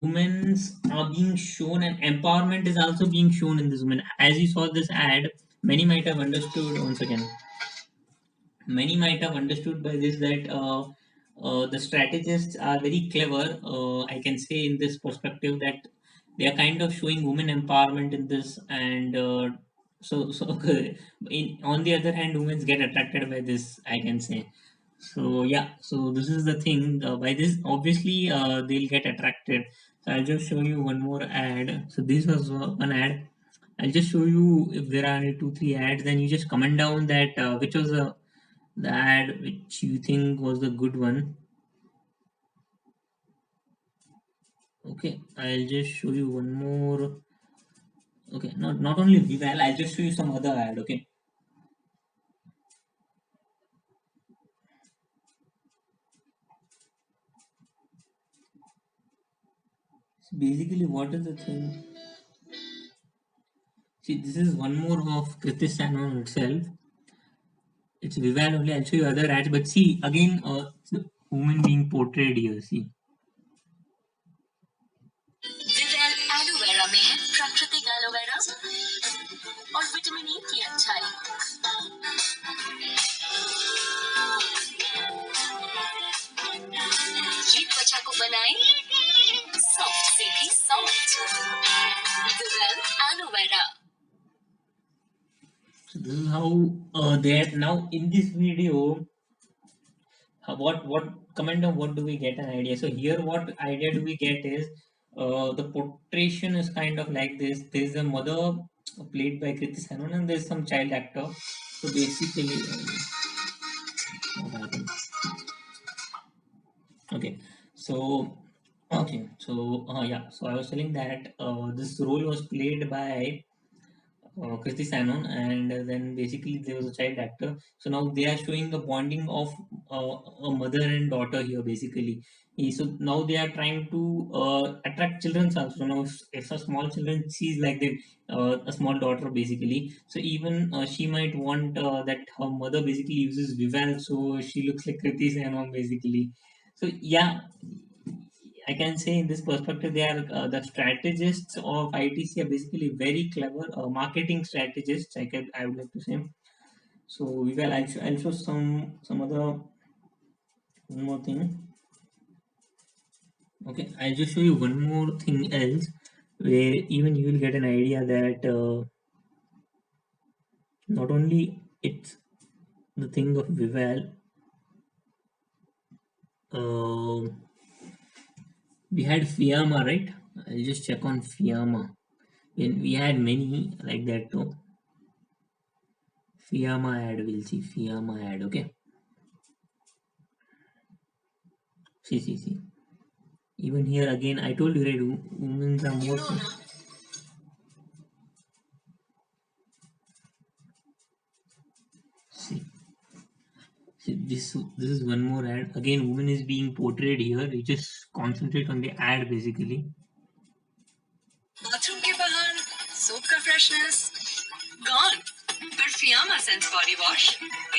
women's are being shown and empowerment is also being shown in this woman. As you saw this ad, many might have understood once again. Many might have understood by this that the strategists are very clever. I can say in this perspective that they are kind of showing women empowerment in this, and on the other hand, women get attracted by this. I can say. So yeah, so this is the thing. By this, obviously, they'll get attracted. So I'll just show you one more ad. So this was one ad. I'll just show you if there are any two, three ads. Then you just comment down that which was the ad which you think was the good one. Okay, I'll just show you one more. Okay, not only Vival, I'll just show you some other ad. Okay, so basically, what is the thing? See, this is one more of Kriti Sanon itself. It's Vival only. I'll show you other ads, but see again, it's the woman being portrayed here. See, Vivel aloe vera में है प्राकृतिक aloe vera और vitamin E की अच्छाई। ये त्वचा को बनाए सॉफ्ट से भी soft. Vivel aloe vera. So this is how they are now in this video. What comment on what do we get an idea? So here, what idea do we get is the portrayal is kind of like this. There is a mother played by Kriti Sanon, and there is some child actor. So basically, what happened? Okay, so yeah. So I was telling that this role was played by Kriti Sanon, and then basically there was a child actor. So now they are showing the bonding of a mother and daughter here, basically. So now they are trying to attract children also. Now, if a small children sees like that, a small daughter basically, so even she might want that her mother basically uses Vival, so she looks like Kriti Sanon basically. So yeah, I can say in this perspective, they are the strategists of ITC are basically very clever marketing strategists. I would like to say. So we will. I'll show some other one more thing. Okay, I'll just show you one more thing else, where even you will get an idea that not only it's the thing of Vival. We had Fiamma, right? I'll just check on Fiamma. We had many like that too. Fiamma ad, we'll see Fiamma ad. Okay, see. Even here again, I told you, right? Women are more. See, this is one more ad. Again, woman is being portrayed here. You just concentrate on the ad basically. Bathroom के बाहर soap का freshness gone, पर Fiama sense body wash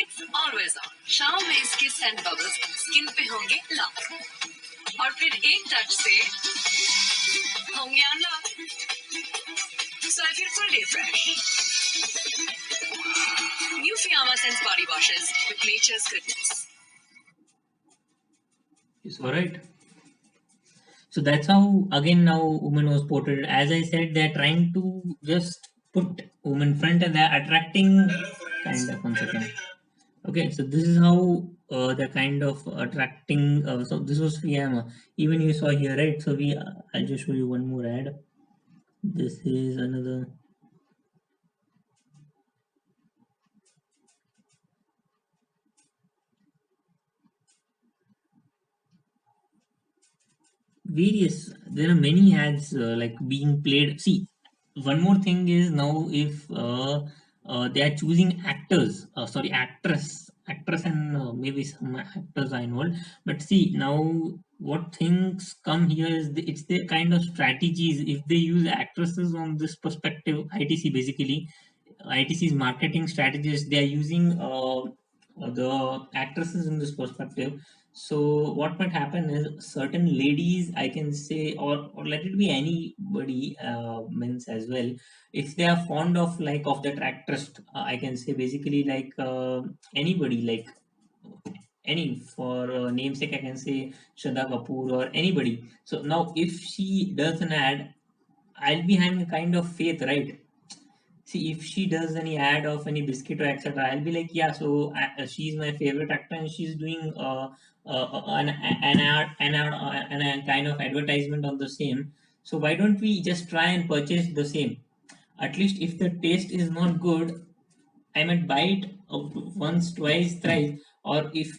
it's always on. शाम में इसके Saint bubbles skin पे होंगे lock, और फिर एक टच से होंगे unlock, so I feel fully fresh. New Fiamma Sense body washes with nature's goodness. It's alright. So that's how again now woman was portrayed. As I said, they're trying to just put women front and they're attracting kind of 1 second. Okay, so this is how they're kind of attracting. So this was Fiamma. Even you saw here, right? So I'll just show you one more ad. This is another. There are many ads like being played. See, one more thing is now if they are choosing actors, sorry, actress and maybe some actors are involved. But see, now what things come here is it's the kind of strategies. If they use actresses on this perspective, ITC basically, ITC's marketing strategies, they are using the actresses in this perspective. So what might happen is certain ladies, I can say, or let it be anybody, men's as well, if they are fond of like of that actress, I can say basically like anybody, like any for namesake, I can say Shraddha Kapoor or anybody. So now if she does an ad, I'll be having a kind of faith, right? See, if she does any ad of any biscuit or etc., I'll be like, yeah, so she's my favorite actor and she's doing an a kind of advertisement on the same. So why don't we just try and purchase the same? At least if the taste is not good, I might buy it once, twice, thrice, or if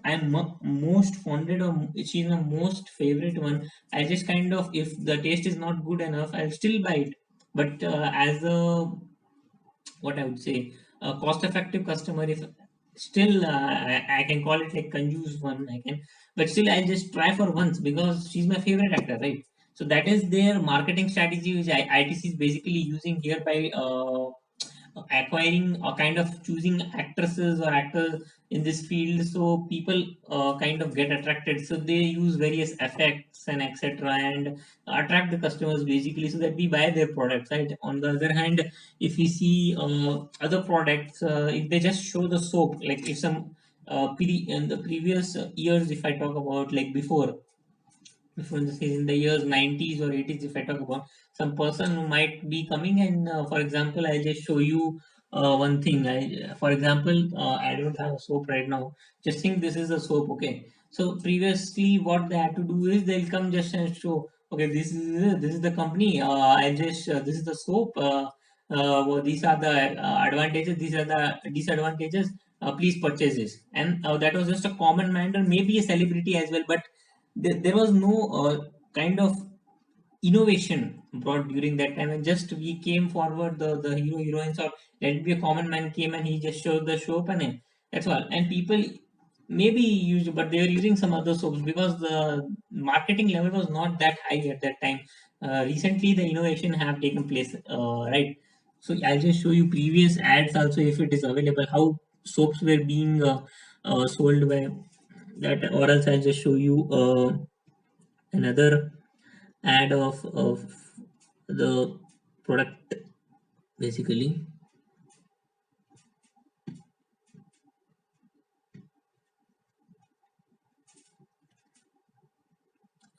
I'm most fonded or she's my most favorite one, I just kind of, if the taste is not good enough, I'll still buy it. But as a, what I would say, a cost-effective customer, if still I can call it like conuse one, I can, but still I'll just try for once because she's my favorite actor, right? So that is their marketing strategy, which ITC is basically using here by acquiring or kind of choosing actresses or actors in this field, so people kind of get attracted, so they use various effects and etc and attract the customers basically, so that we buy their products, right? On the other hand, if we see other products, if they just show the soap, like if some in the previous years, if I talk about like before this is in the years 90s or 80s, if I talk about some person who might be coming and for example, I'll just show you one thing. For example, I don't have a soap right now. Just think this is a soap, okay? So previously what they had to do is they'll come just and show, okay, this is the company, I just this is the soap, well, these are the advantages, these are the disadvantages, please purchase this. And that was just a common man, or maybe a celebrity as well, but there was no kind of innovation brought during that time, and just we came forward, the hero heroines, or let it be a common man came and he just showed the soap, and that's all. And people maybe used, but they were using some other soaps because the marketing level was not that high at that time. Recently the innovation have taken place, right? So I'll just show you previous ads also, if it is available, how soaps were being sold by that, or else I'll just show you another ad of the product basically.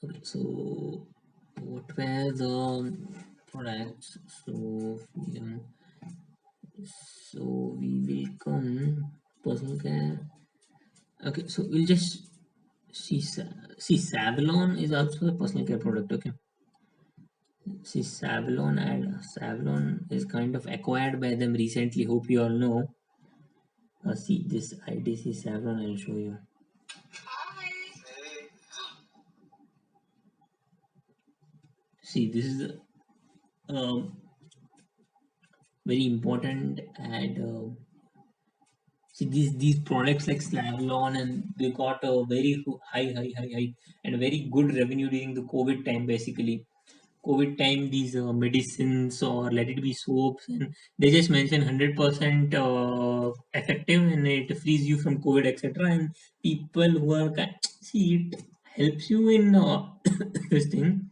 Okay, so what were the products? So yeah, so we will come personal care. Okay, so we'll just see see Savlon is also a personal care product. Okay, see Savlon ad. Savlon is kind of acquired by them recently. Hope you all know. See this ITC Savlon. I'll show you. See, this is a very important ad. See these products like Slavlon, and they got a very high and very good revenue during the COVID time. Basically, COVID time, these medicines or let it be soaps, and they just mention 100% effective, and it frees you from COVID, etc. And people who are see, it helps you in this thing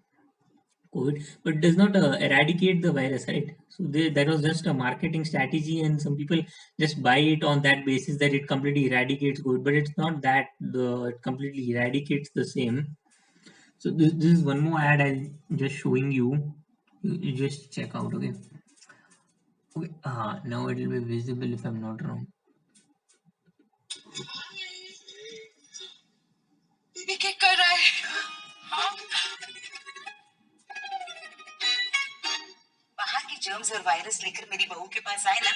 COVID, but does not eradicate the virus, right? So that was just a marketing strategy, and some people just buy it on that basis that it completely eradicates COVID, but it's not that it completely eradicates the same. So this is one more ad I'm just showing you. You just check out, okay? Okay, now it will be visible if I'm not wrong. ये क्या कर रहा है? बाहर के germs और virus लेकर मेरी बहू के पास आए ना,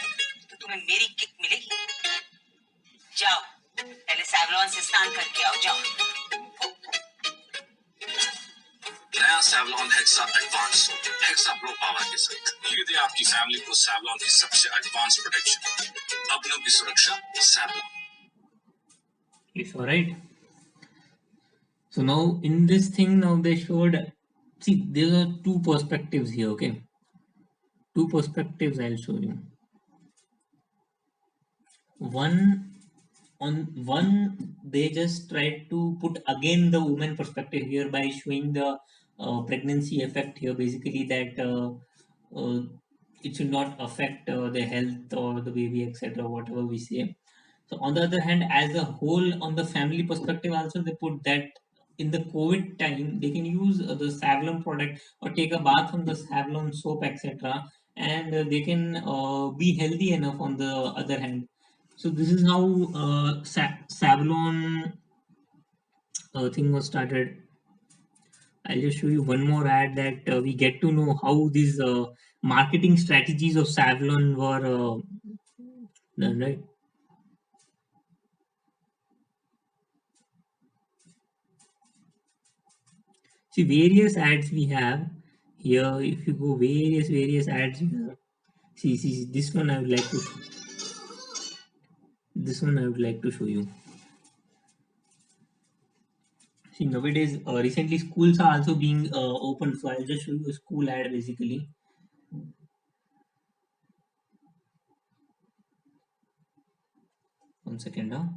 तो तुम्हें मेरी किक मिलेगी। जाओ, पहले सैवलॉन से स्नान करके आओ, जाओ। नया Savlon hexa advance hexa pro power के साथ ये दे आपकी फैमिली को सैवलॉन की सबसे एडवांस प्रोटेक्शन, अपनों की सुरक्षा Savlon. It's all right. So now in this thing, now they showed, see there are two perspectives here, okay? Two perspectives I'll show you. One on one, they just tried to put again the woman perspective here by showing the pregnancy effect here, basically that it should not affect the health or the baby, etc., whatever we say. So on the other hand, as a whole, on the family perspective, also they put that in the COVID time, they can use the Savlon product or take a bath from the Savlon soap, etc., and they can be healthy enough. On the other hand, so this is how Savlon thing was started. I'll just show you one more ad that we get to know how these marketing strategies of Savlon were done, right? See, various ads we have here. If you go various ads here. See, this one I would like to show you. See, nowadays, recently schools are also being opened. So I'll just show you a school ad basically. One second now.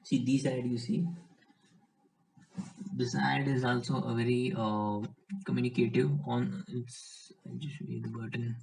See this ad you see. This ad is also a very communicative on its. I'll just show you the button.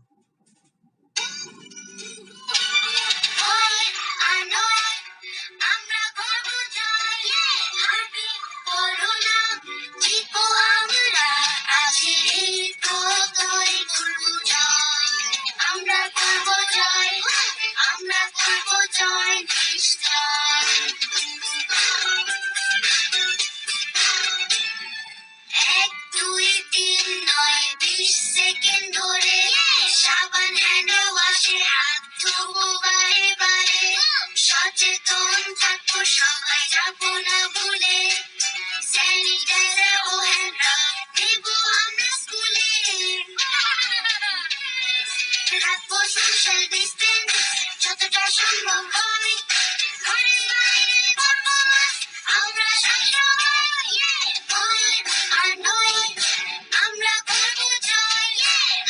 এক দুই তিন নয় 20 second ধরে সাবান hand ওয়াশে হাত ধোবো বারে বারে সচেতন থাকবো সবাই যাবো না ভুলে স্যানিটাইজার ও হ্যান্ড রাব দেবো আমরা স্কুলে রাখবো সোশ্যাল ডিস্টেন্স যতটা সম্ভব হয় ঘরে বাইরে করবো mask, আমরা সবসময় ভয় আর নয় আমরা করবো জয়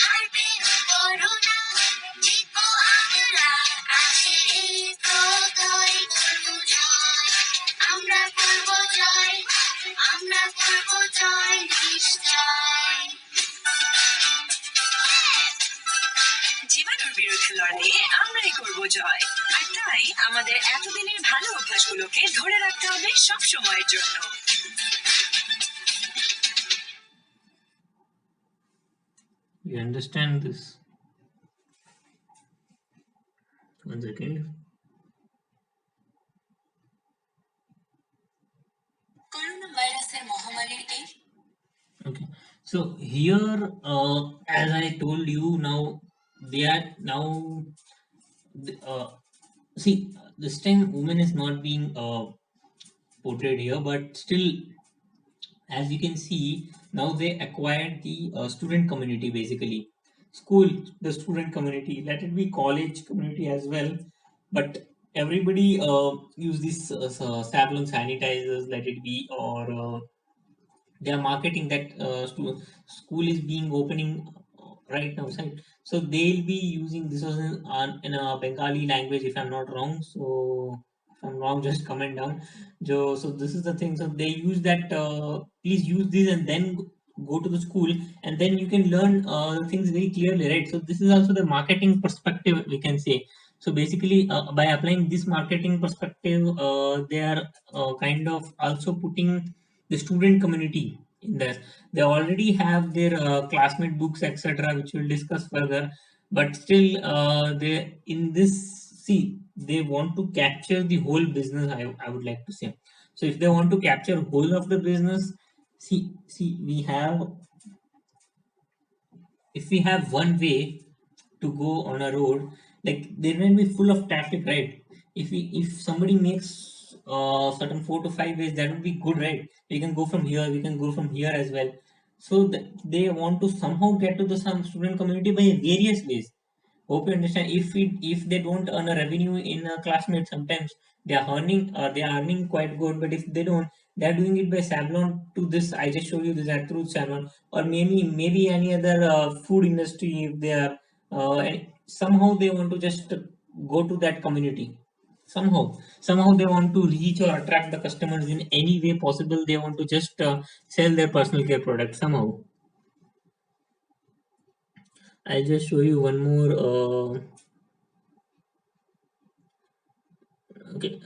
হারবে করোনা জিতবো আমরা আছে এই প্রত্যয় করবো জয় আমরা করবো জয় আমরা করবো জয় নিশ্চয় জীবাণুর বিরুদ্ধে লড়াইয়ে আমরাই করব জয় আর তাই আমাদের এতদিনের ভালো অভ্যাসগুলোকে ধরে রাখতে হবে সব সময়ের জন্য You understand this? One second. Corona ভাইরাসের মহামারীর এই Okay. So here, as I told you, now they are now see, this time woman is not being portrayed here, but still, as you can see, now they acquired the student community, basically school, the student community, let it be college community as well, but everybody use these Savlon sanitizers, let it be, or they are marketing that school is being opening right now, right? So they'll be using this was in a Bengali language, if I'm not wrong. So if I'm wrong, just comment down. So this is the thing, so they use that, please use this and then go to the school, and then you can learn things very clearly, right? So this is also the marketing perspective, we can say. So basically, by applying this marketing perspective, they are kind of also putting the student community in there. They already have their classmate books, etc., which we'll discuss further, but still they in this, see, they want to capture the whole business, I would like to say. So if they want to capture whole of the business, see we have, if we have one way to go on a road, like there may be full of traffic, right? If somebody makes certain 4 to 5 ways, that would be good, right? We can go from here, we can go from here as well. So they want to somehow get to the some student community by various ways. Hope you understand. If they don't earn a revenue in a classmate, sometimes they are earning quite good, but if they don't, they are doing it by Savlon to this. I just showed you this ad through Savlon, or maybe any other food industry, if they are and somehow they want to just go to that community. Somehow they want to reach or attract the customers in any way possible. They want to just sell their personal care product somehow. I'll just show you one more. Okay,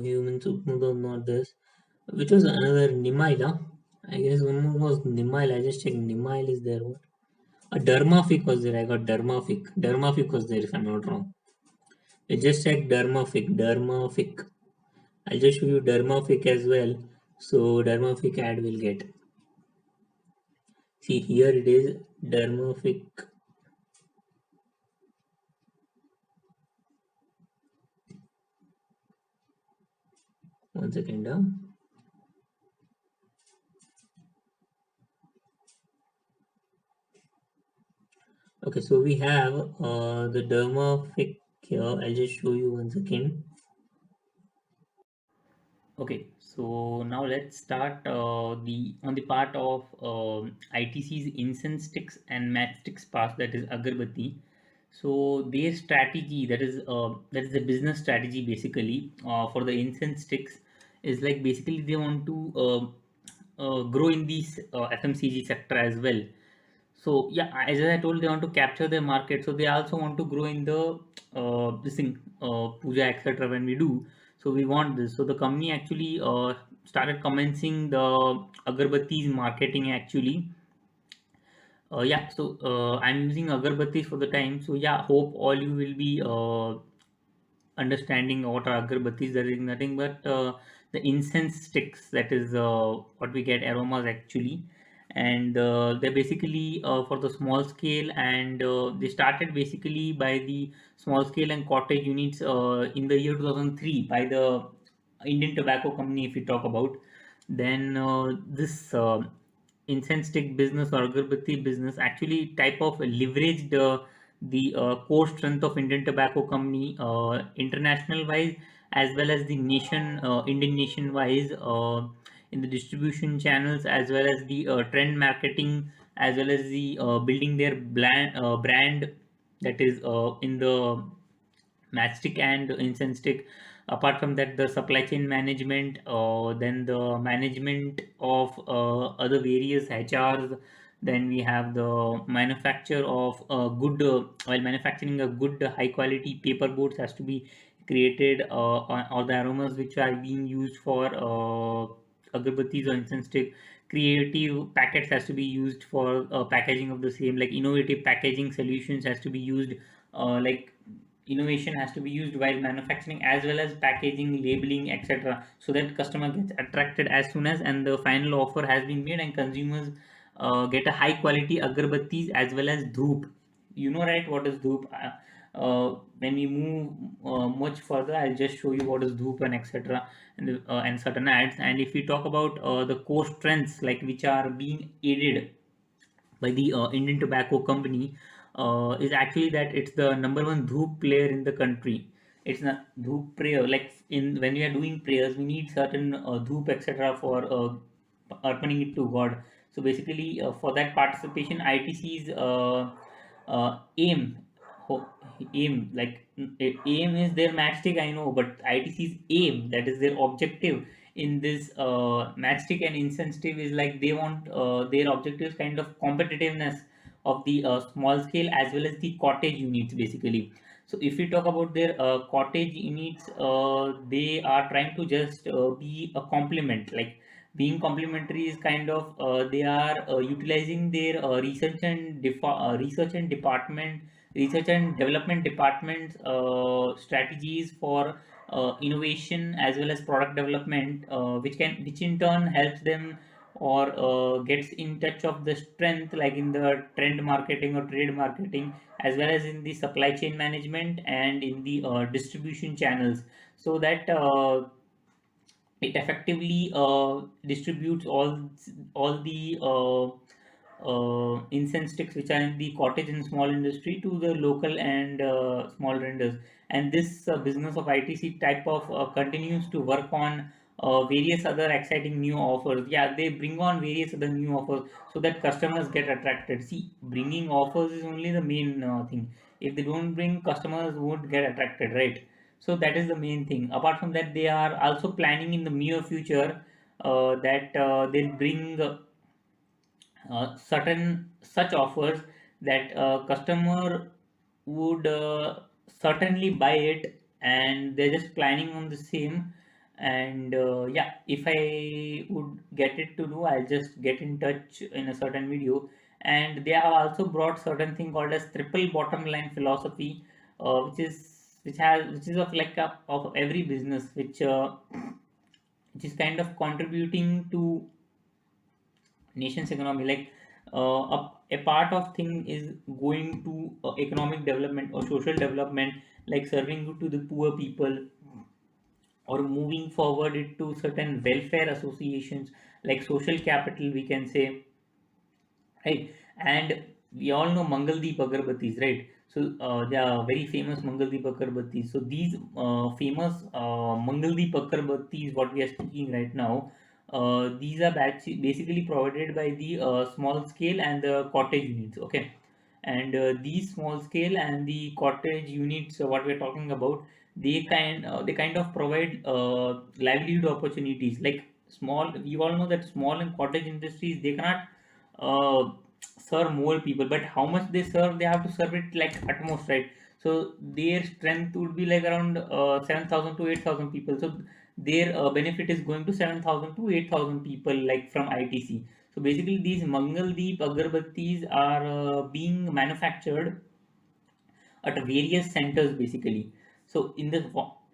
human soup noodle, not this. Which was another Nimail, huh? I guess one more was Nimail. I just checked. Nimail is there. What? A Dermafic was there. I got Dermafic. Dermafic was there if I'm not wrong. I just checked Dermafic. Dermafic. I'll just show you Dermafic as well. So Dermafic ad will get. See here it is Dermafic. One second. Huh? Okay, so we have the Dermafic here. I'll just show you one second. Okay, so now let's start the on the part of ITC's incense sticks and matchsticks part, that is agarbatti. So their strategy, that is the business strategy basically for the incense sticks, is like basically they want to grow in this FMCG sector as well. So yeah, as I told, they want to capture the market. So they also want to grow in the this thing, puja, etc. When we do, so we want this. So the company actually started commencing the agarbattis marketing actually. Yeah, so I'm using agarbattis for the time. So yeah, hope all you will be understanding what are agarbattis. That is nothing but the incense sticks. That is what we get aromas actually, and they're basically for the small scale, and they started basically by the small scale and cottage units in the year 2003 by the Indian Tobacco Company. If we talk about, then this incense stick business or agarbatti business actually type of leveraged the core strength of Indian Tobacco Company international wise, as well as the Indian nation wise, in the distribution channels, as well as the trend marketing, as well as the building their brand, that is in the matchstick and incense stick. Apart from that, the supply chain management, then the management of other various HRs. Then we have the manufacture of while manufacturing a good high quality paper boards has to be created, or the aromas which are being used for agarbattis or incense stick. Creative packets has to be used for packaging of the same, like innovative packaging solutions has to be used, like innovation has to be used while manufacturing, as well as packaging, labeling, etc., so that customer gets attracted as soon as and the final offer has been made and consumers get a high quality agarbattis as well as dhoop. You know, right, what is dhoop? When we move much further, I'll just show you what is dhoop and etc., and certain ads. And if we talk about the core strengths like which are being aided by the Indian Tobacco Company, is actually that it's the number one dhoop player in the country. It's not dhoop prayer. Like in when we are doing prayers, we need certain dhoop etc. for urbaning it to God. So basically, for that participation, ITC's aim, ho- aim like aim is their matchstick. I know, but ITC's aim, that is their objective in this matchstick and insensitive, is like they want their objectives kind of competitiveness of the small scale as well as the cottage units basically. So if we talk about their cottage units, they are trying to just be a complement, like being complementary is kind of they are utilizing their research and development departments strategies for innovation as well as product development, which in turn helps them or gets in touch of the strength, like in the trend marketing or trade marketing, as well as in the supply chain management and in the distribution channels, so that it effectively distributes all the incense sticks which are in the cottage and small industry to the local and small vendors. And this business of ITC type of continues to work on various other exciting new offers. Yeah, they bring on various other new offers so that customers get attracted. See, bringing offers is only the main thing. If they don't bring, customers won't get attracted, right? So that is the main thing. Apart from that, they are also planning in the near future that they'll bring certain such offers that customer would certainly buy it, and they're just planning on the same. And yeah, if I would get it to do, I'll just get in touch in a certain video. And they have also brought certain thing called as triple bottom line philosophy, which is of like of every business, which is kind of contributing to nation's economy. Like a part of thing is going to economic development or social development, like serving to the poor people, or moving forward it to certain welfare associations, like social capital we can say, right? And we all know Mangaldeep Agarbattis, right? So they are very famous Mangaldeep Agarbattis. So these famous Mangaldeep Agarbattis, what we are speaking right now, these are basically provided by the small scale and the cottage units. Okay, and these small scale and the cottage units, what we are talking about, they kind of provide livelihood opportunities. Like small, we all know that small and cottage industries, they cannot uh, serve more people, but how much they serve, they have to serve it like at most, right? So their strength would be like around 7,000 to 8,000 people. So their benefit is going to 7,000 to 8,000 people, like from ITC. So basically these Mangaldeep Agarbattis are being manufactured at various centers basically. So in the,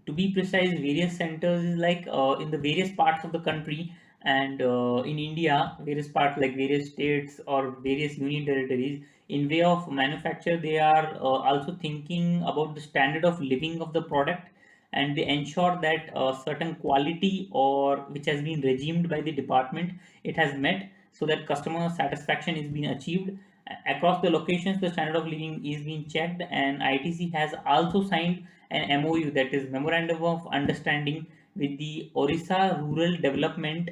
to be precise, various centers is like in the various parts of the country. And in India, various parts like various states or various union territories, in way of manufacture, they are also thinking about the standard of living of the product, and they ensure that certain quality or which has been regimed by the department, it has met, so that customer satisfaction is being achieved. Across the locations, the standard of living is being checked, and ITC has also signed an MOU, that is Memorandum of Understanding, with the Orissa Rural Development.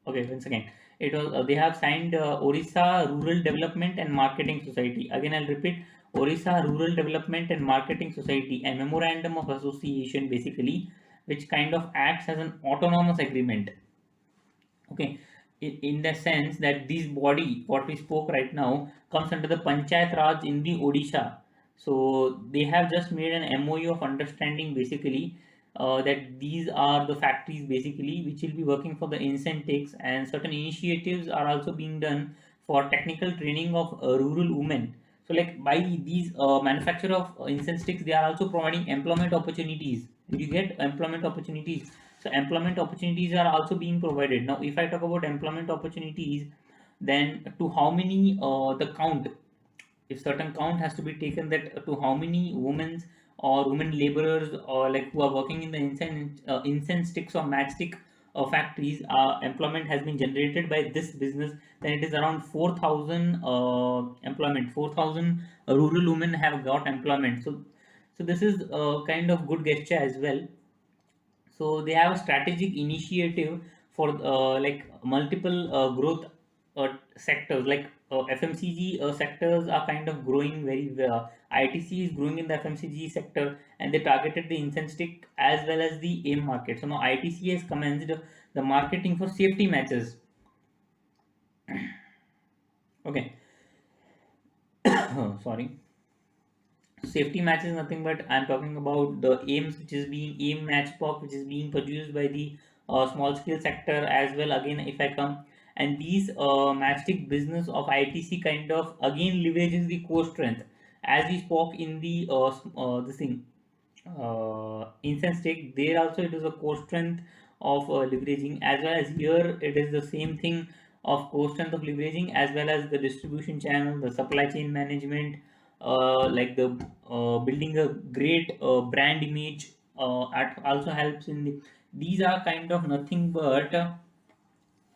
Okay, once again, it was they have signed Orissa Rural Development and Marketing Society. Again, I'll repeat: Orissa Rural Development and Marketing Society, a memorandum of association, basically, which kind of acts as an autonomous agreement. Okay, in the sense that this body, what we spoke right now, comes under the Panchayat Raj in the Odisha. So they have just made an MOU of understanding, basically, that these are the factories basically which will be working for the incentives, and certain initiatives are also being done for technical training of rural women. So like by these manufacturer of incense sticks, they are also providing employment opportunities. Did you get employment opportunities? So employment opportunities are also being provided. Now, if I talk about employment opportunities, then to how many the count, if certain count has to be taken, that to how many women or women laborers, or like who are working in the incense sticks or matchstick factories, employment has been generated by this business, then it is around 4,000 employment. 4,000 rural women have got employment. So this is a kind of good gesture as well. So they have a strategic initiative for like multiple growth sectors, like FMCG sectors are kind of growing very well. ITC is growing in the FMCG sector, and they targeted the incense stick as well as the AIM market. So now ITC has commenced the marketing for safety matches. Okay, sorry. Safety match is nothing but I'm talking about the aims, which is being aim match pop, which is being produced by the small scale sector as well. Again, if I come, and these matchstick business of ITC kind of again leverages the core strength, as we spoke in the this thing incense stick. There also it is a core strength of leveraging, as well as here it is the same thing of core strength of leveraging, as well as the distribution channel, the supply chain management, like the building a great brand image, also helps in these are kind of nothing but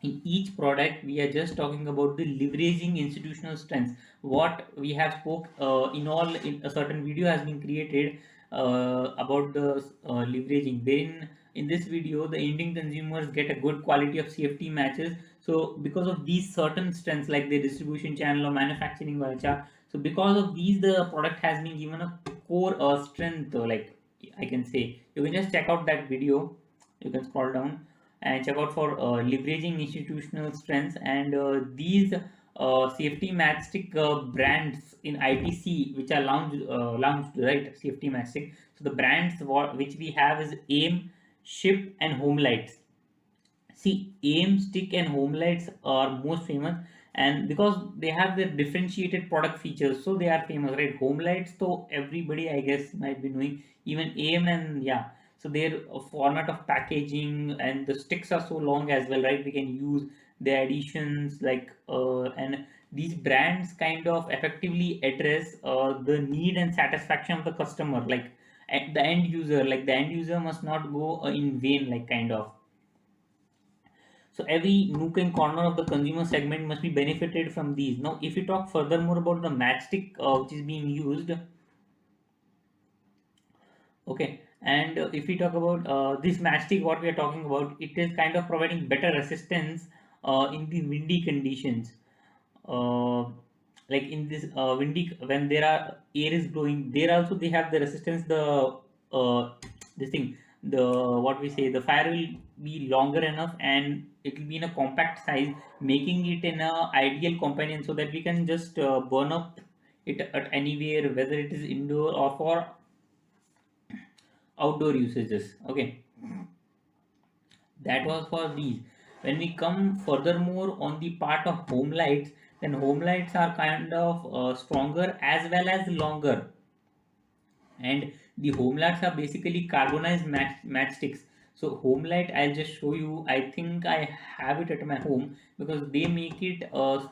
in each product we are just talking about the leveraging institutional strengths. What we have spoke in all, in a certain video has been created about the leveraging. Then in this video, the Indian consumers get a good quality of safety matches. So because of these certain strengths, like the distribution channel or manufacturing or HR, so because of these, the product has been given a core strength, like I can say. You can just check out that video. You can scroll down and check out for leveraging institutional strengths, and these safety matchstick brands in ITC which are launched, right? Safety matchstick. So the brands which we have is AIM, SHIP, and Home Lights. See, aim, stick, and home lights are most famous, and because they have their differentiated product features, so they are famous, right? Home lights, so everybody, I guess, might be knowing. Even aim, and yeah, so their format of packaging and the sticks are so long as well, right? We can use the additions like and these brands kind of effectively address the need and satisfaction of the customer, like at the end user. Like the end user must not go in vain, like kind of. So every nook and corner of the consumer segment must be benefited from these. Now, if we talk furthermore about the matchstick which is being used, okay, and if we talk about this matchstick, what we are talking about, it is kind of providing better resistance in the windy conditions. uh, like in this windy, when there are air is blowing, there also they have the resistance, the this thing, the what we say, the fire will be longer enough and it will be in a compact size, making it in a ideal companion so that we can just burn up it at anywhere, whether it is indoor or for outdoor usages. Okay, that was for these. When we come furthermore on the part of home lights, then home lights are kind of stronger as well as longer, and the home lights are basically carbonized matchsticks. So home light, I'll just show you. I think I have it at my home because they make it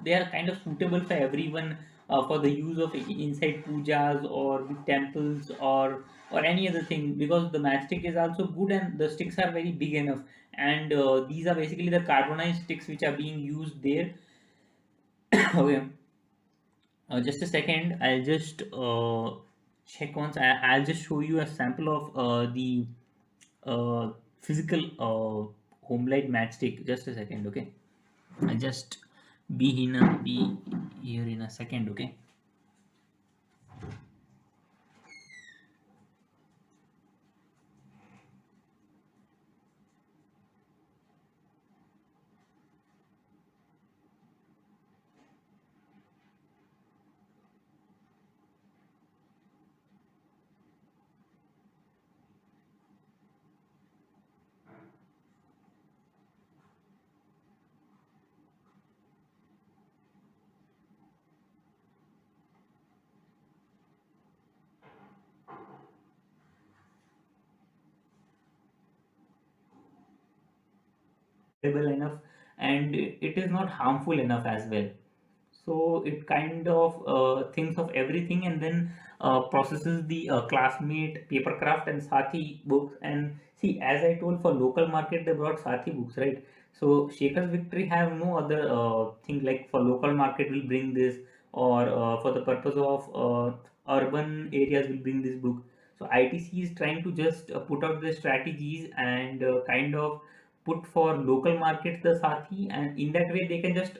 they are kind of suitable for everyone, for the use of inside pujas or the temples or any other thing, because the matchstick is also good and the sticks are very big enough, and these are basically the carbonized sticks which are being used there. Okay, just a second. I'll just check once. I'll just show you a sample of the physical home light matchstick. Just a second, okay? I'll just be here in a second, okay? Stable enough, and it is not harmful enough as well. So it kind of thinks of everything and then processes the classmate, papercraft, and Sathi books. And see, as I told, for local market they brought Sathi books, right? So Shaker's Victory have no other thing, like for local market will bring this, or for the purpose of urban areas will bring this book. So ITC is trying to just put out the strategies and kind of put for local markets the Sathi, and in that way they can just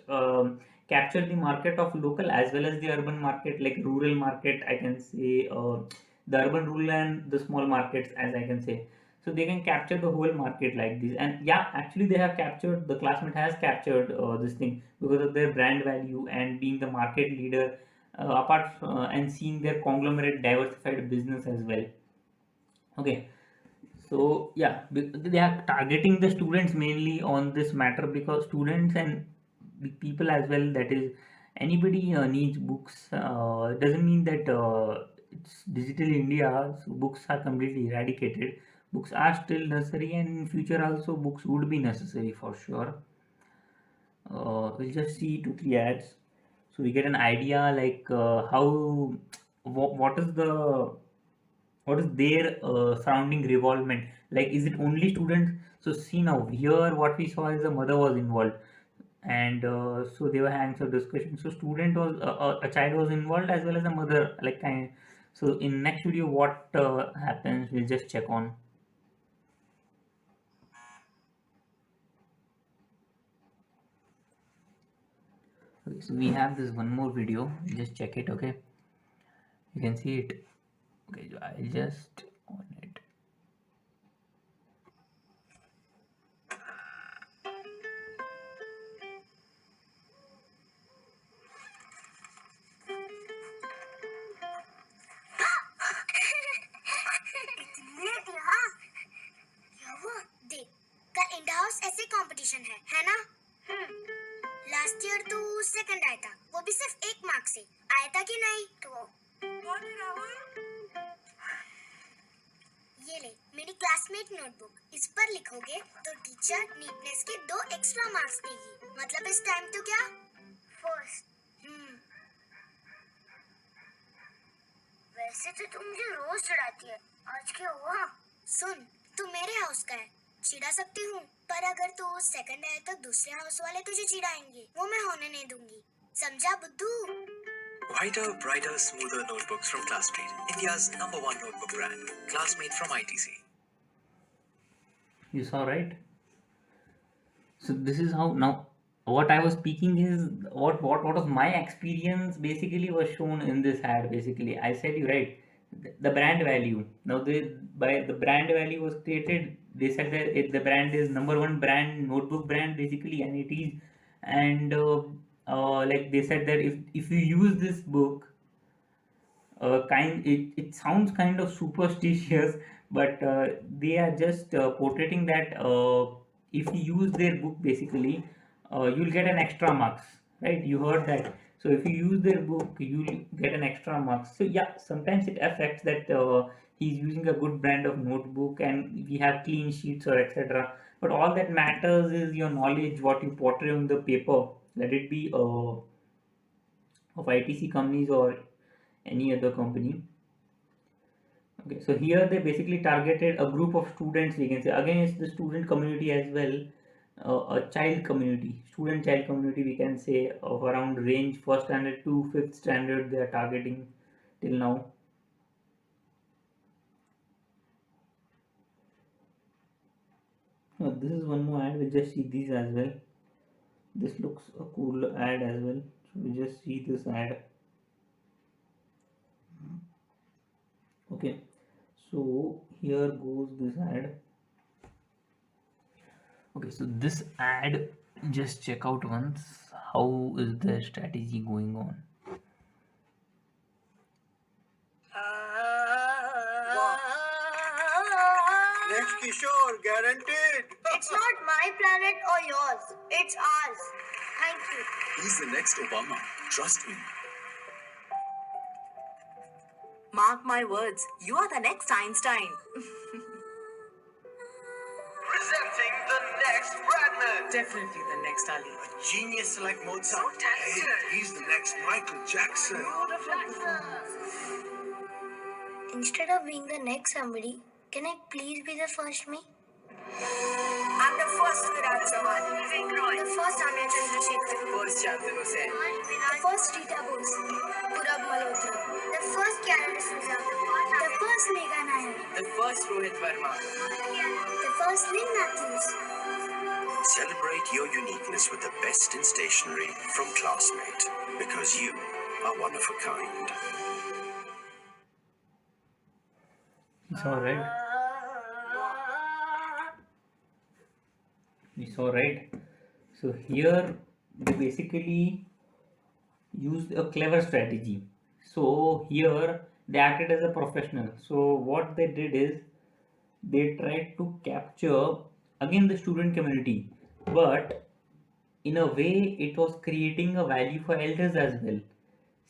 capture the market of local as well as the urban market, like rural market, I can say, the urban, rural, and the small markets, as I can say. So they can capture the whole market like this. And yeah, actually they have captured, the classmate has captured this thing because of their brand value and being the market leader, and seeing their conglomerate diversified business as well. Okay, so yeah, they are targeting the students mainly on this matter, because students and the people as well, that is anybody needs books. Doesn't mean that it's digital India, so books are completely eradicated. Books are still necessary, and in future also books would be necessary for sure. We'll just see 2 3 ads so we get an idea like how what is their surrounding revolvement, like is it only students? So see, now here what we saw is the mother was involved, and so they were having some discussion, so student was a child was involved as well as a mother, like kind. So in next video what happens, we'll just check on. Okay, so we have this one more video, just check it. Okay, you can see it. Okay, I'll just on it. Last year तू second आया था, वो भी सिर्फ 1 mark से। आया था कि नहीं? तो अरे राहुल, ये ले मेरी क्लासमेट नोटबुक। इस पर लिखोगे तो टीचर नीटनेस के 2 एक्स्ट्रा मार्क्स देगी। मतलब इस टाइम तो क्या फर्स्ट। वैसे तो तुम मुझे रोज चिढ़ाती है, आज क्या हुआ? सुन, तू मेरे हाउस का है, चिढ़ा सकती हूँ, पर अगर तू सेकंड आए तो दूसरे हाउस वाले तुझे चिढ़ाएंगे, वो मैं होने नहीं दूंगी। समझा बुद्धू? Whiter, brighter, smoother notebooks from Classmate, India's #1 notebook brand. Classmate from ITC. You saw, right? So this is how now what I was speaking is what was my experience basically was shown in this ad. Basically I said you right, the brand value. Now they, by the brand value was created, they said that the brand is #1 brand, notebook brand basically, and it is. And like they said that if you use this book, it sounds kind of superstitious, but they are just portraying that if you use their book basically, you'll get an extra marks, right? You heard that. So if you use their book, you'll get an extra marks. So yeah, sometimes it affects that he's using a good brand of notebook and we have clean sheets or etc. But all that matters is your knowledge, what you portray on the paper, let it be of ITC companies or any other company. Okay, so here they basically targeted a group of students, we can say. Again, it's the student community as well, a child community, student child community, we can say, of around range first standard to fifth standard they are targeting till now. This is one more ad, we just see these as well. This looks a cool ad as well. So we just see this ad. Okay, so here goes this ad. Okay, so this ad, just check out once how is the strategy going on. Next Kishore, guaranteed. It's not my planet or yours, it's ours. Thank you. He's the next Obama. Trust me. Mark my words, you are the next Einstein. Presenting the next Bradman. Definitely the next Ali. A genius like Mozart. So talented. Hey, he's the next Michael Jackson. Instead of being the next somebody, can I please be the first me? I'm the first Virat Saman. The first Anya Chandrasekhar. First Shantanu Sen. The first Rita Bose. Purab Malhotra. The first Kiara D'Souza. The first Megha Nair. The first Rohit Verma. The first Lynn Matthews. Celebrate your uniqueness with the best in stationery from Classmate, because you are one of a kind. It's alright. It's alright. So here they basically used a clever strategy. So here they acted as a professional. So what they did is they tried to capture again the student community, but in a way it was creating a value for elders as well.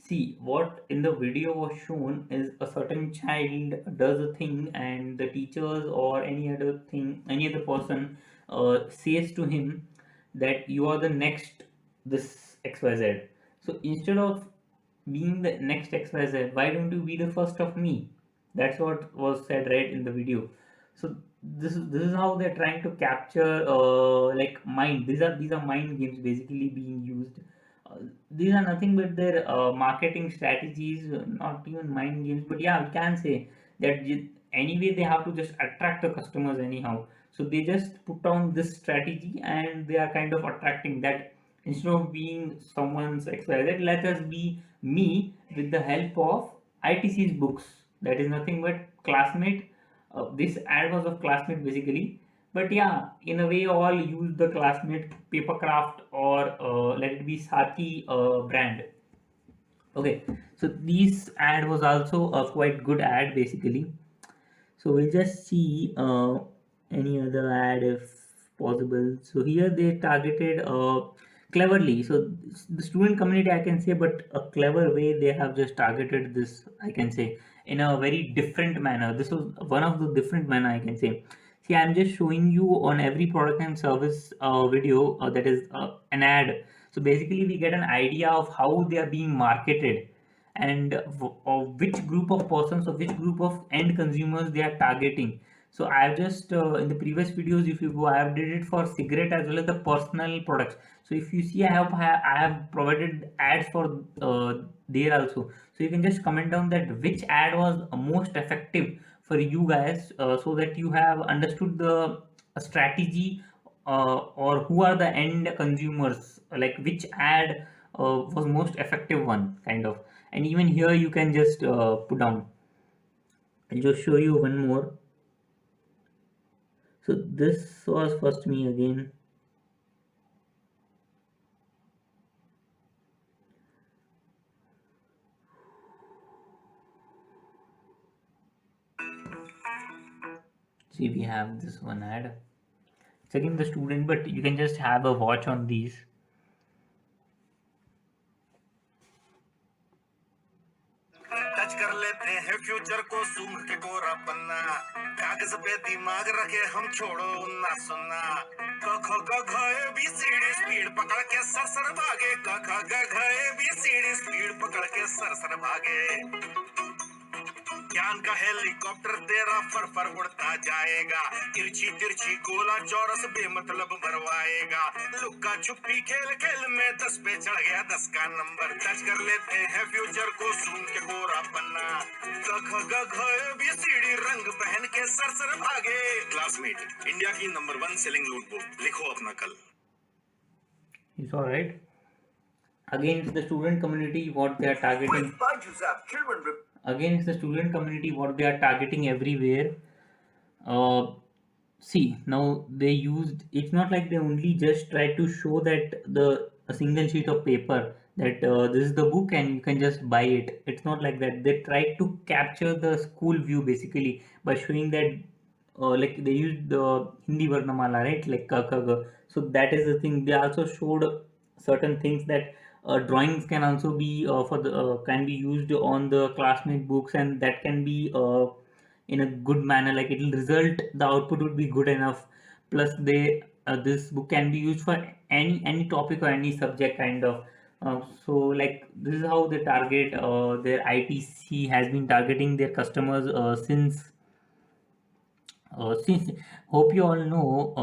See, what in the video was shown is a certain child does a thing, and the teachers or any other thing, any other person says to him that you are the next this XYZ. So instead of being the next XYZ, why don't you be the first of me? That's what was said right in the video. So this is how they're trying to capture like mind. These are mind games basically being used. These are nothing but their marketing strategies, not even mind games. But yeah, we can say that anyway they have to just attract the customers anyhow. So they just put on this strategy and they are kind of attracting that instead of being someone's XYZ, let us be me with the help of ITC's books. That is nothing but Classmate. This ad was of Classmate basically, but yeah, in a way all use the Classmate papercraft or let it be Sati brand. Okay, so this ad was also a quite good ad basically. So we'll just see any other ad if possible. So here they targeted cleverly. So the student community, I can say, but a clever way they have just targeted this, I can say, in a very different manner. This was one of the different manner, I can say. See, I'm just showing you on every product and service video that is an ad. So basically we get an idea of how they are being marketed, and of which group of persons or which group of end consumers they are targeting. So I've just in the previous videos, if you go, I have did it for cigarette as well as the personal products. So if you see, I have provided ads for there also. So you can just comment down that which ad was most effective for you guys, so that you have understood the strategy, or who are the end consumers, like which ad was most effective one, kind of. And even here you can just put down. I'll just show you one more. So this was first me again. See, we have this one ad. It's again the student, but you can just have a watch on these. Touch कर लेते हैं future को सूंघ के कोरा पन्ना कागज पे दिमाग रखे हम छोड़ो ना सुनना क ख ग घ A B C D speed पकड़ के सर सर भागे क ख ग घ A B C D speed पकड़ के सर सर भागे ज्ञान का हेलीकॉप्टर तेरा फर फर उड़ता जाएगा तिरछी तिरछी गोला चौरस बेमतलब भरवाएगा लुक्का छुपी खेल खेल में 10 पे चढ़ गया 10 का नंबर टच कर लेते हैं फ्यूचर को सूंघ के कोरा पन्ना क ख ग घ ए बी सी डी रंग पहन के सर सर भागे क्लासमेट इंडिया की नंबर 1 सेलिंग नोटबुक लिखो अपना कल. It's all right. Again, it's the student community what they are targeting. Again, it's the student community what they are targeting everywhere. uh, See, now they used, it's not like they only just try to show that the a single sheet of paper, that this is the book and you can just buy it. It's not like that. They try to capture the school view basically by showing that like they used the Hindi Varnamala, right, like ka ka ga. So that is the thing. They also showed certain things that drawings can also be for the can be used on the classmate books, and that can be in a good manner, like it will result, the output would be good enough. Plus they this book can be used for any topic or any subject, kind of. So like this is how they target, their ITC has been targeting their customers since hope you all know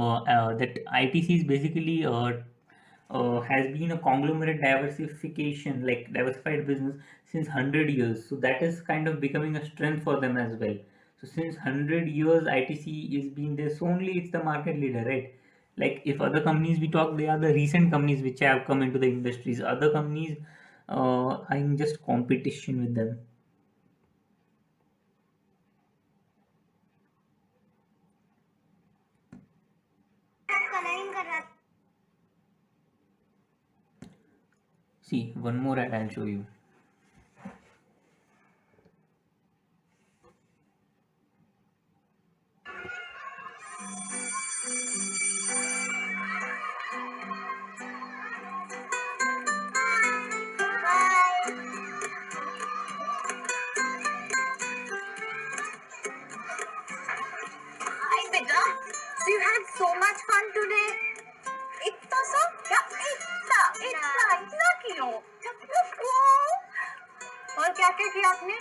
that ITC is basically has been a conglomerate diversification, like diversified business since 100 years. So that is kind of becoming a strength for them as well. So since 100 years ITC is being there, so only it's the market leader, right? Like if other companies we talk, they are the recent companies which have come into the industries. Other companies are in just competition with them. Colouring कर रहा See, one more ad I'll show you. Hi, beta. So you had so much fun today. इतना सब क्या इतना इतना इतना क्यों और क्या क्या किया आपने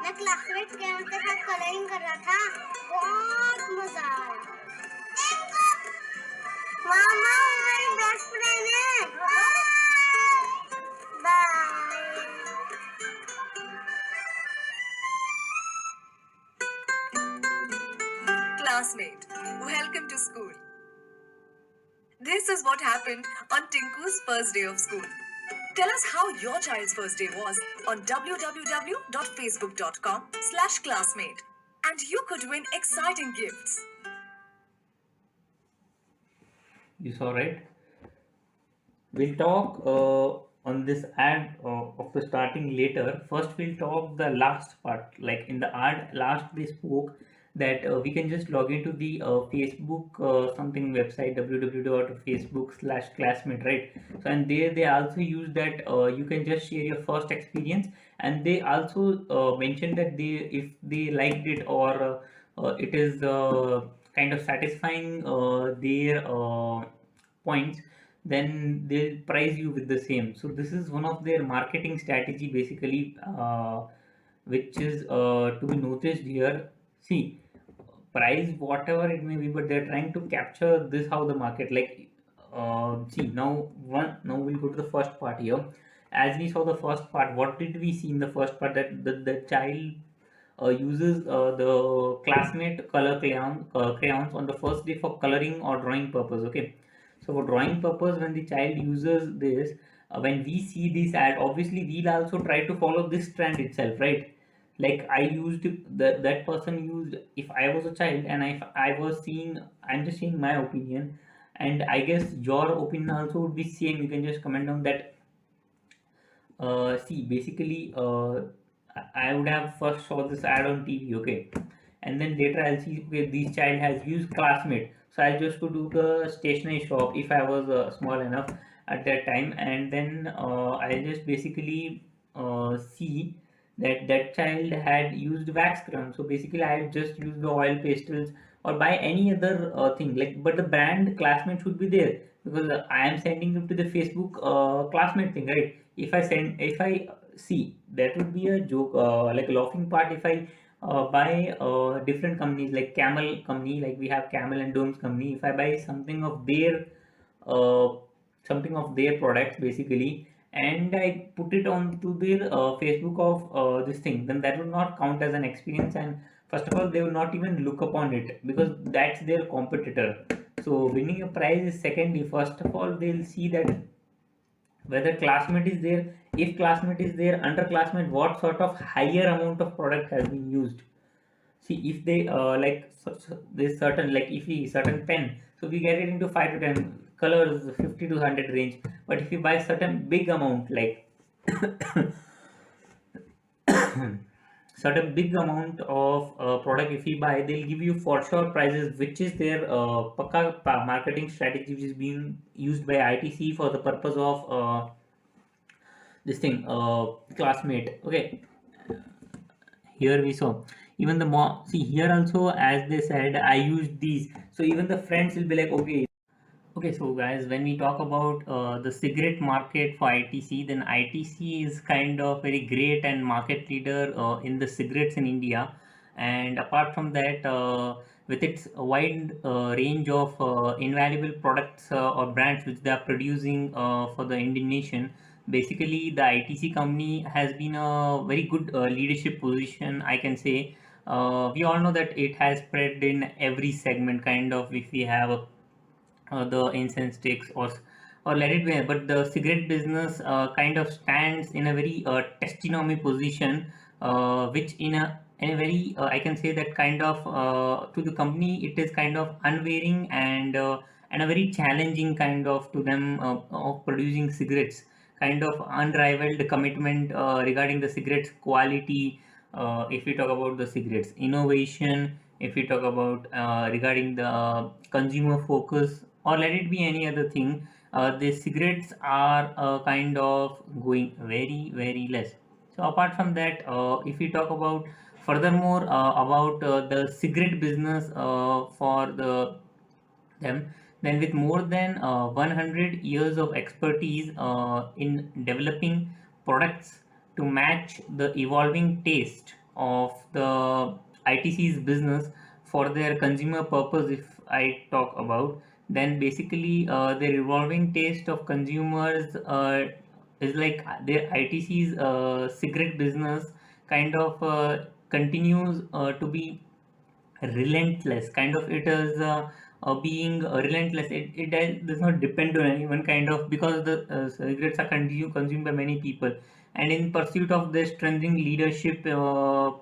मैं क्लासमेट के साथ कलरिंग कर रहा था बहुत मजा आया मामा मेरी बेस्ट फ्रेंड है bye Classmate, welcome to school. This is what happened on Tinku's first day of school. Tell us how your child's first day was on www.facebook.com/classmate. And you could win exciting gifts. You saw, right? We'll talk on this ad of the starting later. First, we'll talk the last part. Like in the ad, last they spoke that we can just log into the Facebook something website, www.facebook/classmate, right? So and there they also use that you can just share your first experience, and they also mention that they, if they liked it, or it is kind of satisfying their points, then they'll price you with the same. So this is one of their marketing strategy basically, which is to be noticed here. See, price whatever it may be, but they're trying to capture this, how the market, like see, now we'll go to the first part here. As we saw the first part, what did we see in the first part? That the child uses the classmate color crayons on the first day for coloring or drawing purpose. Okay, so for drawing purpose, when the child uses this, when we see this ad, obviously we'll also try to follow this trend itself, right? Like I used, that person used, if I was a child and if I was seeing, I'm just saying my opinion, and I guess your opinion also would be same. You can just comment on that. See, basically, I would have first saw this ad on TV, okay, and then later I'll see, okay, this child has used classmate, so I'll just go to the stationery shop if I was small enough at that time, and then I'll just basically see that that child had used wax crayon. So basically, I'll just use the oil pastels or buy any other thing, like, but the brand classmate should be there, because I am sending it to the Facebook classmate thing, right? If I see, that would be a joke, like a laughing part, if I buy different companies like Camel company, like we have Camel and Domes company. If I buy uh, something of their products basically, and I put it onto their Facebook of this thing, then that would not count as an experience. And first of all, they will not even look upon it, because that's their competitor. So winning a prize is secondly. First of all, they'll see that whether classmate is there. If classmate is there, under classmate, what sort of higher amount of product has been used. See, if they like there's certain, like if we certain pen, so we get it into 5 to 10 colors, 50 to 100 range. But if you buy certain big amount, like certain big amount of product, if you buy, they'll give you for sure prices, which is their marketing strategy, which is being used by ITC for the purpose of this thing, classmate. Okay, here we saw, even the more, see here also, as they said, I used these, so even the friends will be like, okay. Okay, so guys, when we talk about the cigarette market for ITC, then ITC is kind of very great and market leader in the cigarettes in India. And apart from that, with its wide range of invaluable products or brands which they are producing for the Indian nation, basically the ITC company has been a very good leadership position, I can say. We all know that it has spread in every segment, kind of, if we have a the incense sticks, or let it be, but the cigarette business kind of stands in a very testimony position, which in a very I can say that kind of to the company, it is kind of unwavering and a very challenging kind of to them of producing cigarettes, kind of unrivaled commitment regarding the cigarettes quality. If we talk about the cigarettes innovation, if we talk about regarding the consumer focus, or let it be any other thing, the cigarettes are kind of going very very less. So apart from that, if we talk about furthermore about the cigarette business for them, then with more than 100 years of expertise in developing products to match the evolving taste of the ITC's business for their consumer purpose, if I talk about, then basically their evolving taste of consumers is like their ITC's cigarette business kind of continues to be relentless, kind of. It is being relentless. Does not depend on anyone, kind of, because the cigarettes are consumed by many people, and in pursuit of their strengthening leadership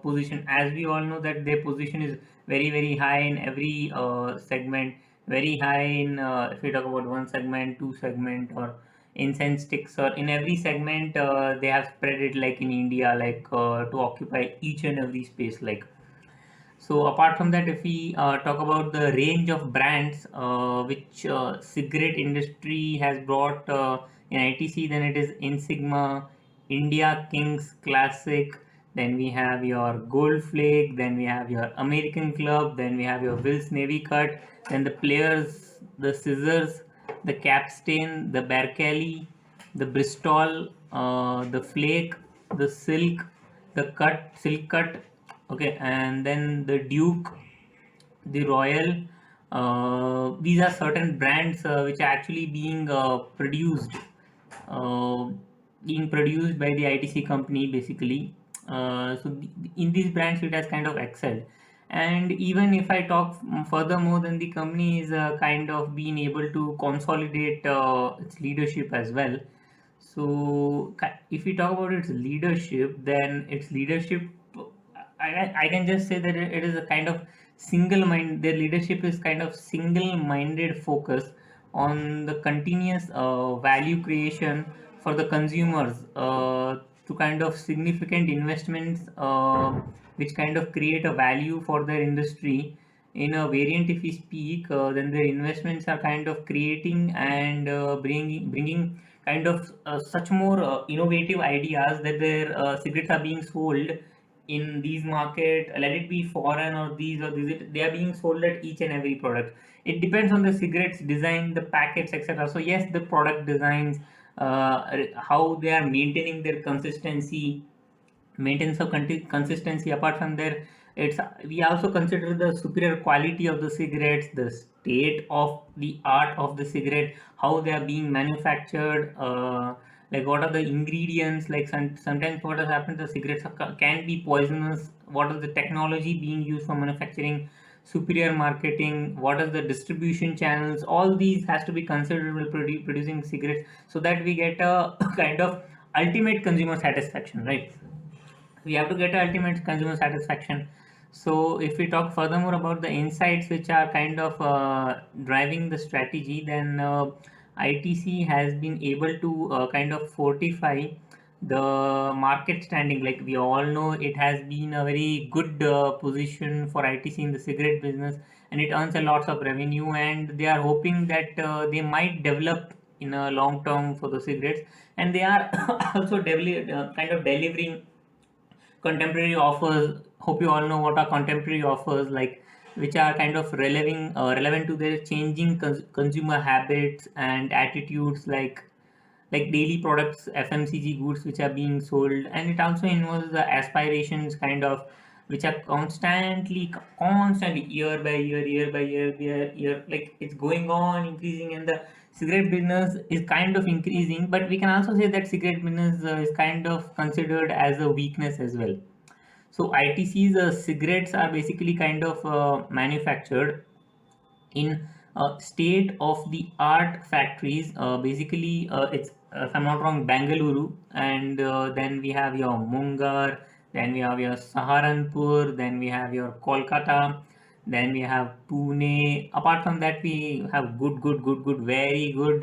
position, as we all know that their position is very very high in every segment, very high in if we talk about one segment, two segment, or incense sticks, or in every segment they have spread it, like in India, like to occupy each and every space, like. So apart from that, if we talk about the range of brands which cigarette industry has brought in ITC, then it is Insigma, India Kings Classic, then we have your Gold Flake, then we have your American Club, then we have your Will's Navy Cut, then the players, the Scissors, the Capstain, the Berkeley, the Bristol, the Flake, the Silk, the Silk Cut, okay, and then the Duke, the Royal. These are certain brands which are actually uh, being produced by the ITC company basically. In these brands, it has kind of excelled. And even if I talk furthermore, then the company is kind of being able to consolidate its leadership as well. So, if we talk about its leadership, then its leadership, I can just say that it is a kind of single mind. Their leadership is kind of single-minded focus on the continuous value creation for the consumers to kind of significant investments which kind of create a value for their industry. In a variant, if we speak, then their investments are kind of creating and bringing kind of such more innovative ideas that their cigarettes are being sold in these market, let it be foreign or these, they are being sold at each and every product. It depends on the cigarettes design, the packets, etc. So yes, the product designs, how they are maintaining their consistency, maintenance of consistency. Apart from there, it's we also consider the superior quality of the cigarettes, the state of the art of the cigarette, how they are being manufactured, like what are the ingredients, like sometimes what has happened, the cigarettes can be poisonous, what is the technology being used for manufacturing, superior marketing, what is the distribution channels, all these has to be considered while producing cigarettes, so that we get a kind of ultimate consumer satisfaction, right? We have to get ultimate consumer satisfaction. So if we talk furthermore about the insights which are kind of driving the strategy, then ITC has been able to kind of fortify the market standing. Like we all know, it has been a very good position for ITC in the cigarette business, and it earns a lots of revenue, and they are hoping that they might develop in a long term for the cigarettes, and they are also kind of delivering contemporary offers. Hope you all know what are contemporary offers, like which are kind of relevant to their changing consumer habits and attitudes, like daily products, FMCG goods which are being sold, and it also involves the aspirations kind of which are constantly year by year, like it's going on increasing, and the cigarette business is kind of increasing. But we can also say that cigarette business is kind of considered as a weakness as well. So ITC's cigarettes are basically kind of manufactured in state of the art factories. Basically, it's if I'm not wrong, Bangalore, and then we have your Mungar, then we have your Saharanpur, then we have your Kolkata, then we have Pune. Apart from that, we have good, very good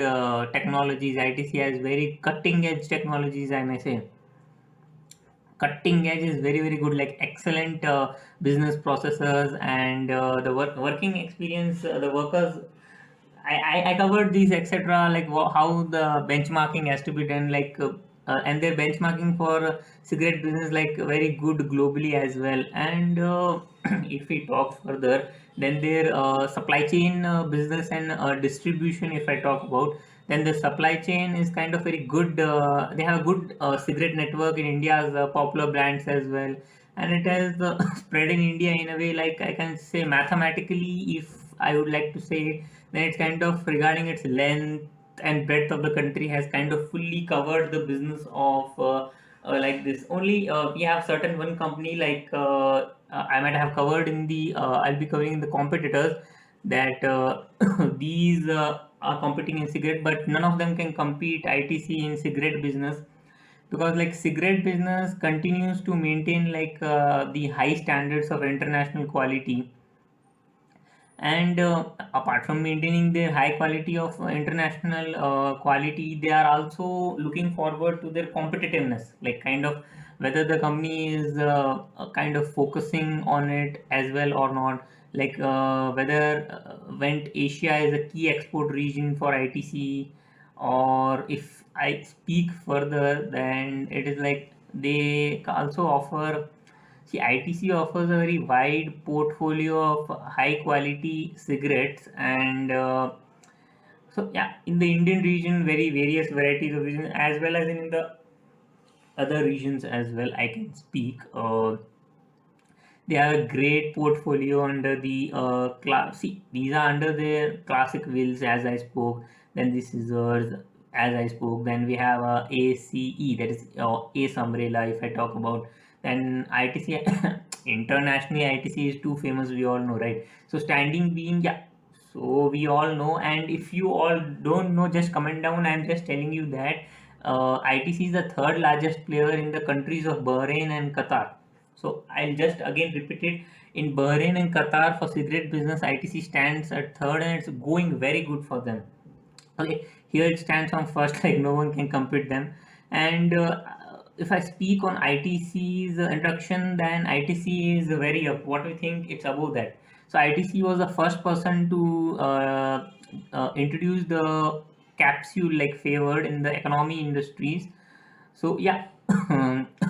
technologies. ITC has very cutting edge technologies, I may say. Cutting edge is very good, like excellent business processes, and the working experience, the workers. I covered these, etc. Like how the benchmarking has to be done, like and their benchmarking for cigarette business like very good globally as well. And if we talk further, then their supply chain business and distribution. If I talk about, then the supply chain is kind of very good. They have a good cigarette network in India's popular brands as well, and it has spread in India in a way, like I can say mathematically, if I would like to say, then it's kind of regarding its length and breadth of the country has kind of fully covered the business of like this. Only we have certain one company, like I might have covered in the I'll be covering in the competitors, that these are competing in cigarette, but none of them can compete ITC in cigarette business, because like cigarette business continues to maintain like the high standards of international quality. And apart from maintaining their high quality of international quality, they are also looking forward to their competitiveness, like kind of whether the company is kind of focusing on it as well or not, like whether when Asia is a key export region for ITC, or if I speak further, then it is like they also offer. See, ITC offers a very wide portfolio of high quality cigarettes, and so yeah, in the Indian region, very various varieties of regions, as well as in the other regions as well. I can speak. They have a great portfolio under the class. See, these are under their classic wheels, as I spoke. Then the scissors, as I spoke. Then we have ACE, that is Ace Umbrella. If I talk about, then ITC internationally, ITC is too famous. We all know, right? So standing being, yeah. So we all know, and if you all don't know, just comment down. I'm just telling you that ITC is the third largest player in the countries of Bahrain and Qatar. So I'll just again repeat it. In Bahrain and Qatar for cigarette business, ITC stands at third, and it's going very good for them. Okay, here it stands on first, like no one can compete them. And if I speak on ITC's introduction, then ITC is very up. What do you think? It's above that. So ITC was the first person to introduce the capsule like favored in the economy industries. So yeah,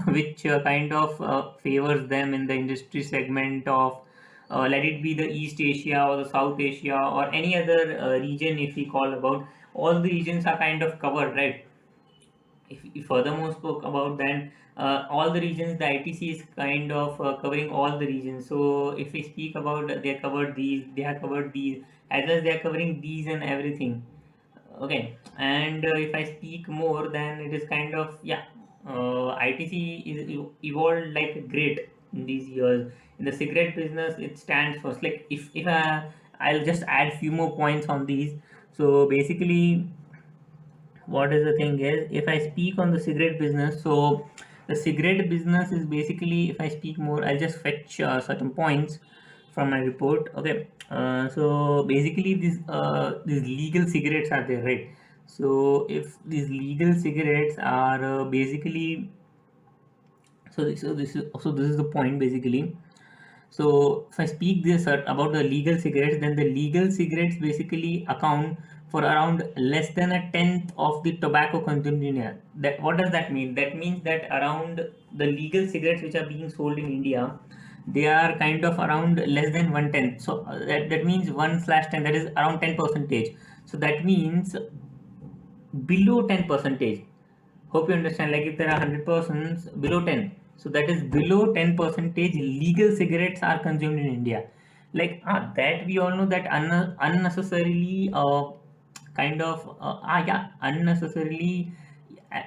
which kind of favors them in the industry segment of, let it be the East Asia or the South Asia or any other region. If we call about, all the regions are kind of covered, right? If furthermore spoke about, then all the regions, the ITC is kind of covering all the regions. So if we speak about, they are covered these, they are covered these, as well as they are covering these and everything. Okay, and if I speak more, then it is kind of, yeah, ITC is evolved like great in these years. In the cigarette business, it stands first. Like if I'll just add few more points on these. So basically, what is the thing is, if I speak on the cigarette business, so the cigarette business is basically, if I speak more, I'll just fetch certain points from my report. Okay, so basically these legal cigarettes are there, right? So if these legal cigarettes are basically, so this is the point basically. So if I speak this about the legal cigarettes, then the legal cigarettes basically account for around less than a tenth of the tobacco consumed in India. That, what does that mean? That means that around the legal cigarettes which are being sold in India, they are kind of around less than one tenth. So that means 1/10, that is around 10 percentage. So that means below 10 percentage. Hope you understand. Like if there are 100 persons, below 10, so that is below 10 percentage legal cigarettes are consumed in India. Like that we all know that unnecessarily kind of yeah, unnecessarily,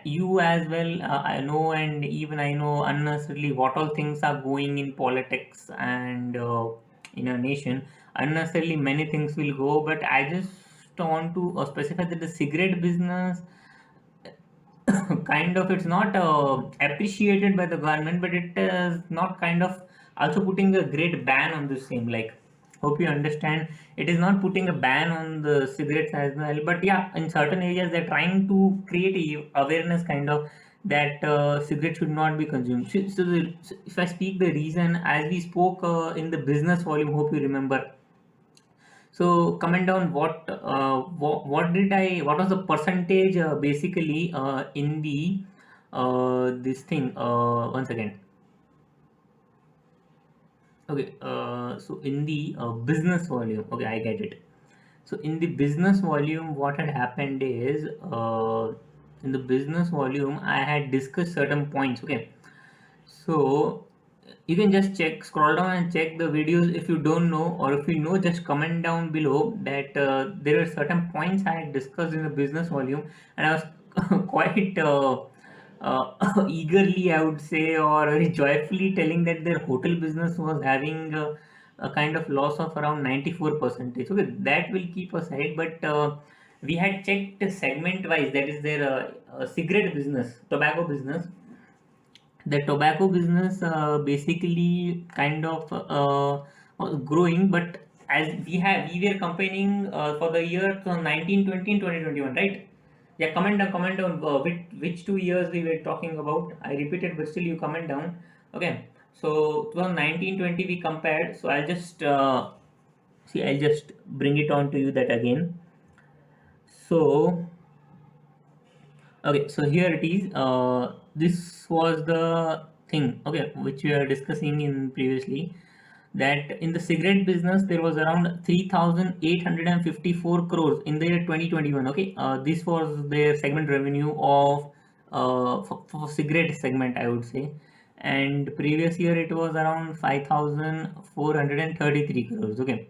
you as well, I know, and even I know unnecessarily what all things are going in politics and in a nation. Unnecessarily many things will go, but I just want to specify that the cigarette business kind of, it's not appreciated by the government, but it is not kind of also putting a great ban on the same. Like, hope you understand, it is not putting a ban on the cigarettes as well, but yeah, in certain areas they're trying to create a awareness kind of, that cigarettes should not be consumed. So if I speak the reason, as we spoke in the business volume, hope you remember. So comment down what did I, what was the percentage basically in the this thing once again. Okay, so in the business volume, okay, I get it. So in the business volume, what had happened is, in the business volume, I had discussed certain points. Okay, so you can just check, scroll down and check the videos if you don't know, or if you know, just comment down below that there are certain points I had discussed in the business volume, and I was quite eagerly, I would say, or very joyfully telling that their hotel business was having a kind of loss of around 94 percentage. Okay, that will keep aside, but we had checked segment wise, that is their cigarette business, tobacco business. The tobacco business basically kind of was growing, but as we were comparing for the year 2019, 20, and 2021, right? Yeah, comment down which 2 years we were talking about. I repeated, but still you comment down. Okay, so 2019, 20 we compared. So I'll just see. I'll just bring it on to you that again. So okay, so here it is. This was the thing, okay, which we are discussing in previously, that in the cigarette business there was around 3,854 crores in the year 2021. Okay, this was their segment revenue of for cigarette segment, I would say, and previous year it was around 5,433 crores. Okay,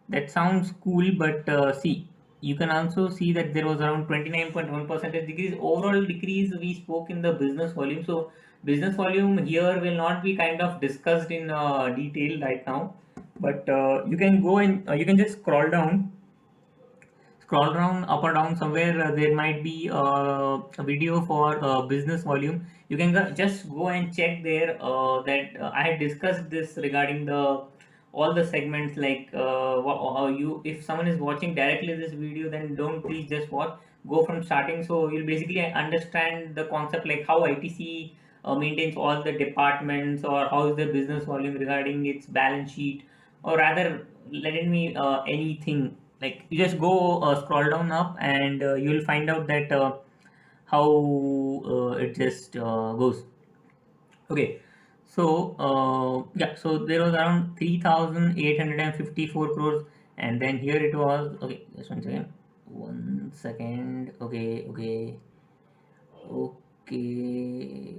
that sounds cool, but see, you can also see that there was around 29.1 percentage decrease. Overall decrease we spoke in the business volume. So business volume here will not be kind of discussed in detail right now, but you can go and you can just scroll down up or down somewhere. There might be a video for business volume. You can just go and check there that I had discussed this regarding the all the segments, like how you, if someone is watching directly this video, then don't please just watch, go from starting, so you'll basically understand the concept, like how ITC maintains all the departments, or how is the business volume regarding its balance sheet, or rather, let me anything, like you just go scroll down up, and you'll find out that how it just goes. Okay, so yeah, so there was around 3,854 crores, and then here it was. Okay, just one second. Okay, okay, okay.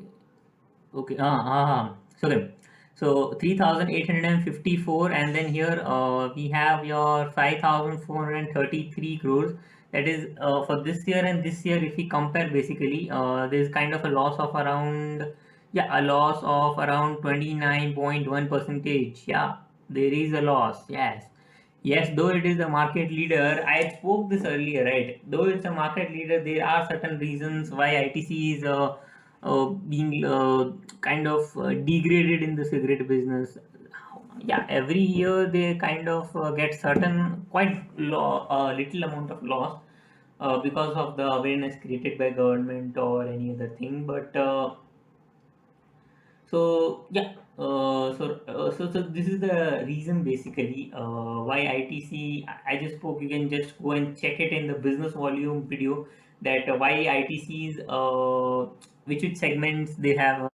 Okay. So okay. So 3,854, and then here we have your 5,433 crores. That is for this year and this year. If we compare, basically, there is kind of a loss of around, yeah, a loss of around 29.1 percentage. Yeah, there is a loss. Yes. Yes, though it is the market leader, I spoke this earlier, right? Though it's a market leader, there are certain reasons why ITC is being kind of degraded in the cigarette business. Yeah, every year they kind of get certain quite little amount of loss because of the awareness created by government or any other thing. But so yeah, so this is the reason basically why ITC. I just spoke. You can just go and check it in the business volume video, that why ITCs, which segments they have